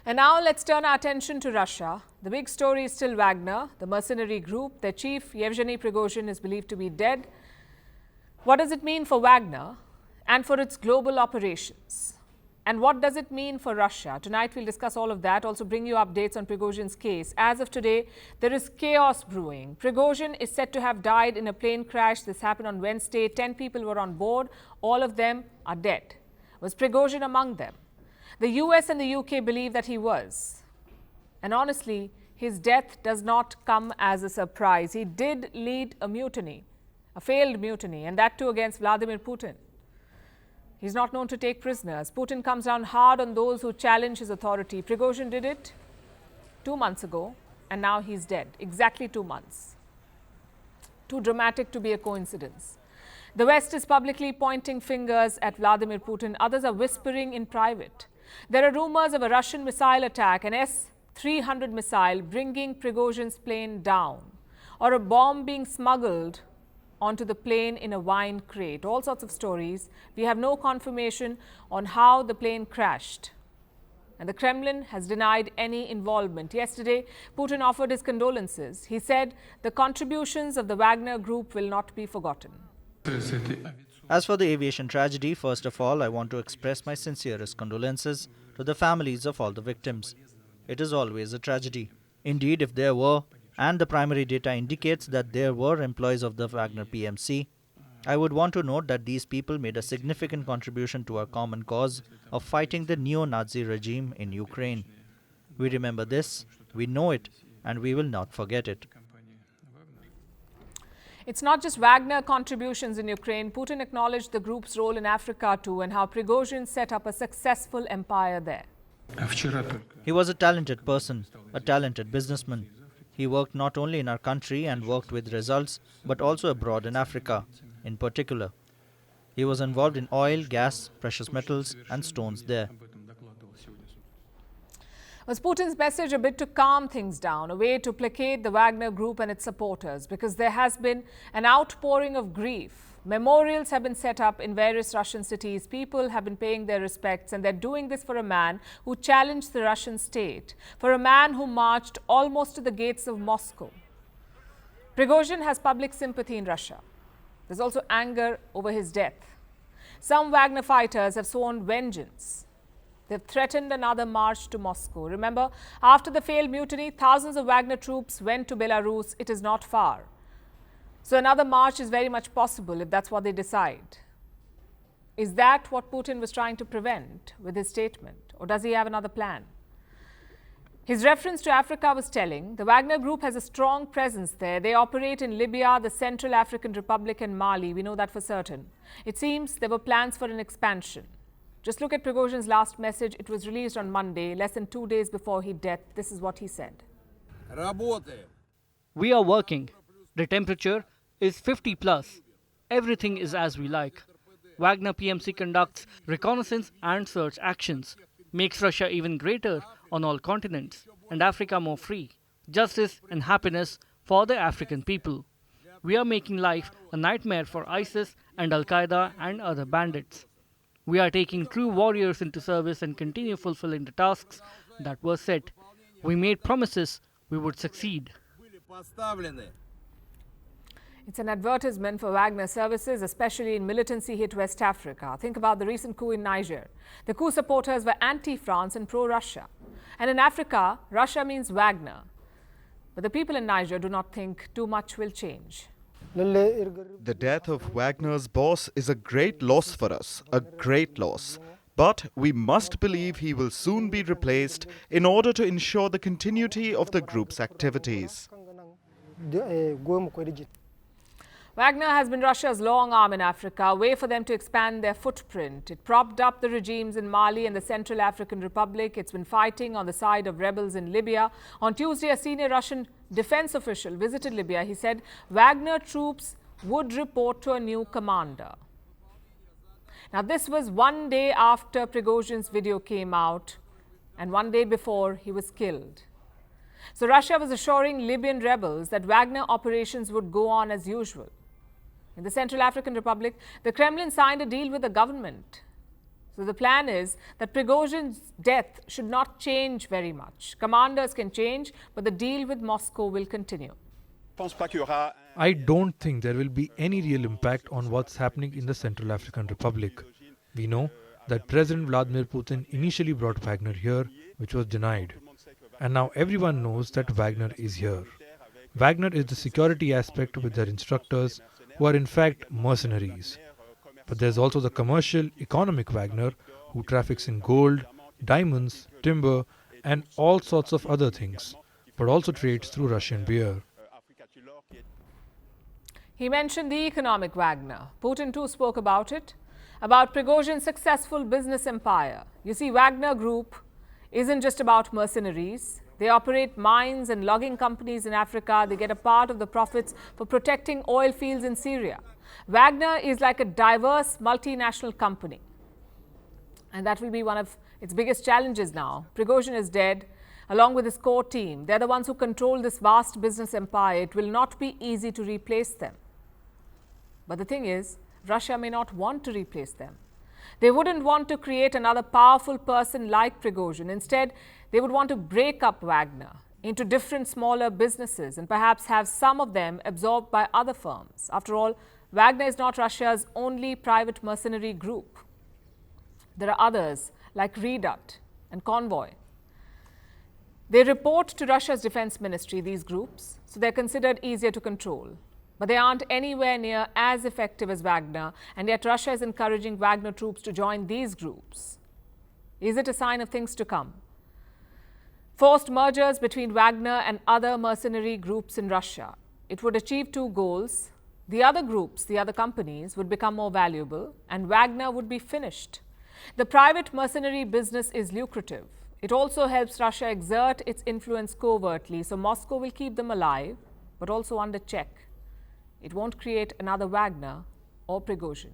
And now let's turn our attention to Russia. The big story is still Wagner, the mercenary group. Their chief, Yevgeny Prigozhin, is believed to be dead. What does it mean for Wagner and for its global operations? And what does it mean for Russia? Tonight we'll discuss all of that, also bring you updates on Prigozhin's case. As of today, there is chaos brewing. Prigozhin is said to have died in a plane crash. This happened on Wednesday. 10 people were on board. All of them are dead. Was Prigozhin among them? The US and the UK believe that he was. And honestly, his death does not come as a surprise. He did lead a mutiny, a failed mutiny, and that too against Vladimir Putin. He's not known to take prisoners. Putin comes down hard on those who challenge his authority. Prigozhin did it 2 months ago, and now he's dead. Exactly 2 months. Too dramatic to be a coincidence. The West is publicly pointing fingers at Vladimir Putin. Others are whispering in private. There are rumors of a Russian missile attack, an S-300 missile bringing Prigozhin's plane down, or a bomb being smuggled onto the plane in a wine crate. All sorts of stories. We have no confirmation on how the plane crashed. And the Kremlin has denied any involvement. Yesterday, Putin offered his condolences. He said the contributions of the Wagner Group will not be forgotten. As for the aviation tragedy, first of all, I want to express my sincerest condolences to the families of all the victims. It is always a tragedy. Indeed, if there were, and the primary data indicates that there were employees of the Wagner PMC, I would want to note that these people made a significant contribution to our common cause of fighting the neo-Nazi regime in Ukraine. We remember this, we know it, and we will not forget it. It's not just Wagner contributions in Ukraine. Putin acknowledged the group's role in Africa too, and how Prigozhin set up a successful empire there. He was a talented person, a talented businessman. He worked not only in our country and worked with results, but also abroad in Africa, in particular. He was involved in oil, gas, precious metals and stones there. Was Putin's message a bit to calm things down, a way to placate the Wagner Group and its supporters? Because there has been an outpouring of grief. Memorials have been set up in various Russian cities. People have been paying their respects, and they're doing this for a man who challenged the Russian state, for a man who marched almost to the gates of Moscow. Prigozhin has public sympathy in Russia. There's also anger over his death. Some Wagner fighters have sworn vengeance. They've threatened another march to Moscow. Remember, after the failed mutiny, thousands of Wagner troops went to Belarus. It is not far. So another march is very much possible if that's what they decide. Is that what Putin was trying to prevent with his statement? Or does he have another plan? His reference to Africa was telling. The Wagner Group has a strong presence there. They operate in Libya, the Central African Republic and Mali. We know that for certain. It seems there were plans for an expansion. Just look at Prigozhin's last message. It was released on Monday, less than 2 days before his death. This is what he said. We are working. The temperature is 50 plus. Everything is as we like. Wagner PMC conducts reconnaissance and search actions, makes Russia even greater on all continents and Africa more free. Justice and happiness for the African people. We are making life a nightmare for ISIS and Al-Qaeda and other bandits. We are taking true warriors into service and continue fulfilling the tasks that were set. We made promises we would succeed. It's an advertisement for Wagner services, especially in militancy-hit West Africa. Think about the recent coup in Niger. The coup supporters were anti-France and pro-Russia. And in Africa, Russia means Wagner. But the people in Niger do not think too much will change. The death of Wagner's boss is a great loss for us, a great loss. But we must believe he will soon be replaced in order to ensure the continuity of the group's activities. Wagner has been Russia's long arm in Africa, a way for them to expand their footprint. It propped up the regimes in Mali and the Central African Republic. It's been fighting on the side of rebels in Libya. On Tuesday, a senior Russian defense official visited Libya. He said Wagner troops would report to a new commander. Now, this was 1 day after Prigozhin's video came out and 1 day before he was killed. So Russia was assuring Libyan rebels that Wagner operations would go on as usual. In the Central African Republic, the Kremlin signed a deal with the government. So the plan is that Prigozhin's death should not change very much. Commanders can change, but the deal with Moscow will continue. I don't think there will be any real impact on what's happening in the Central African Republic. We know that President Vladimir Putin initially brought Wagner here, which was denied. And now everyone knows that Wagner is here. Wagner is the security aspect with their instructors, who are in fact mercenaries. But there's also the commercial, economic Wagner, who traffics in gold, diamonds, timber, and all sorts of other things, but also trades through Russian beer. He mentioned the economic Wagner. Putin too spoke about it, about Prigozhin's successful business empire. You see, Wagner Group isn't just about mercenaries. They operate mines and logging companies in Africa. They get a part of the profits for protecting oil fields in Syria. Wagner is like a diverse multinational company. And that will be one of its biggest challenges now. Prigozhin is dead, along with his core team. They're the ones who control this vast business empire. It will not be easy to replace them. But the thing is, Russia may not want to replace them. They wouldn't want to create another powerful person like Prigozhin. Instead, they would want to break up Wagner into different smaller businesses and perhaps have some of them absorbed by other firms. After all, Wagner is not Russia's only private mercenary group. There are others like Redut and Convoy. They report to Russia's defense ministry, these groups, so they're considered easier to control. But they aren't anywhere near as effective as Wagner, and yet Russia is encouraging Wagner troops to join these groups. Is it a sign of things to come? Forced mergers between Wagner and other mercenary groups in Russia. It would achieve two goals. The other groups, the other companies, would become more valuable, and Wagner would be finished. The private mercenary business is lucrative. It also helps Russia exert its influence covertly, so Moscow will keep them alive, but also under check. It won't create another Wagner or Prigozhin.